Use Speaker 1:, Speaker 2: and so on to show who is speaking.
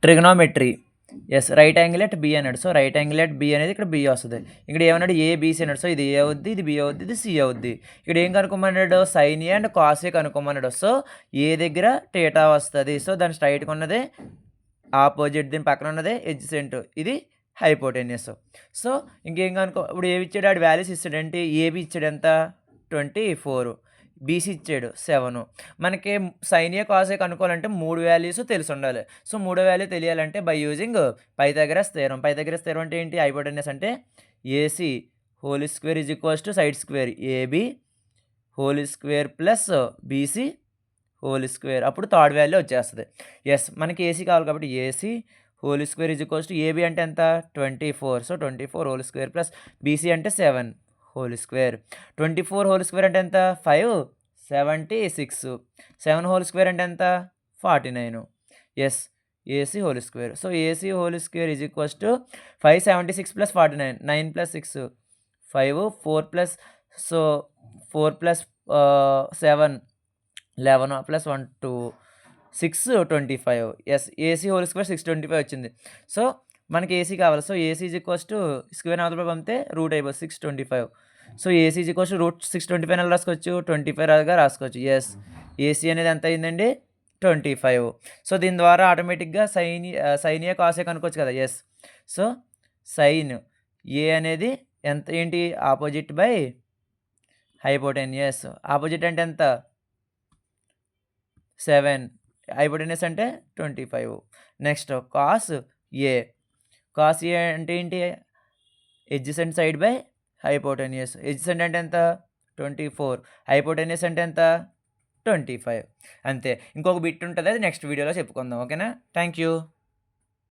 Speaker 1: Trigonometry. Yes. Right angle at B అన్నాడు. So, right angle at B అనేది ఇక్కడ B వస్తది. ఇక్కడ ఏమన్నాడు ఏబీసీ అన్నాడు. సో, ఇది ఏ అవుద్ది, ఇది బి అవుద్ది, ఇది సి అవుద్ది. ఇక్కడ ఏం కనుక్కోమన్నాడు sine A and cos A కనుక్కోమన్నాడు. సో, ఏ దగ్గర థీటా వస్తది. సో, దాని స్ట్రైట్‌గా ఉన్నదే ఆపోజిట్, దీని పక్కన ఉన్నదే ఎడ్జసెంట్. ఇది హైపోటెన్యూస్. సో, ఇంకేం కనుక్కో ఇప్పుడు ఏమి ఇచ్చాడు ఆడు వాల్యూస్ ఇచ్చాడు. ఏంటి ఏబీ ఇచ్చాడు ఎంత 24, బీసీ ఇచ్చాడు 7. మనకి సైన్ ఏ కాస్ ఏ కనుక్కోవాలంటే 3 వాల్యూస్ తెలిసి ఉండాలి. సో, మూడో వాల్యూ తెలియాలంటే by using Pythagoras theorem. Pythagoras theorem అంటే ఏంటి హైపోటెన్యూస్ అంటే AC whole square is equals to side square AB whole square plus BC whole square. అప్పుడు థర్డ్ వాల్యూ వచ్చేస్తుంది. ఎస్, మనకి ఏసీ కావాలి కాబట్టి AC whole square is equals to AB అంటే ఎంత 24. So, 24 whole square plus BC అంటే 7 whole square. 24 whole square అంటే ఎంత 576. 7 హోల్ స్క్వేర్ అంటే ఎంత 49. Yes, AC whole square. So, AC whole square is equals to 576 plus 49 9 plus 6 5 4 plus so 4 plus 7 11 plus 1 2 625. Yes, AC whole square 625 వచ్చింది. So, మనకి AC కావాలి. So, AC is equals to square అవతల పంపితే root అయిపోతుంది 625. So, AC is equals to root 625 అని రాసుకోవచ్చు 25గా రాసుకోవచ్చు. Yes, AC అనేది ఎంత అయిందండి 25. సో, దీని ద్వారా ఆటోమేటిక్గా సైన్ ఏ కాస్ ఏ కనుక్కోవచ్చు కదా. ఎస్, సో సైన్ ఏ అనేది ఎంత ఏంటి ఆపోజిట్ బై హైపోటెన్యూస్. ఆపోజిట్ అంటే ఎంత 7, హైపోటెన్యూస్ అంటే 25. Next cos A. కాస్ ఏ అంటే ఏంటి adjacent side by hypotenuse. Adjacent అంటే ఎంత 24, హైపోటెన్యూస్ అంటే ఎంత 25. అంతే. ఇంకొక బిట్ ఉంటుంది, అది నెక్స్ట్ వీడియోలో చెప్పుకుందాం. ఓకేనా. Thank you.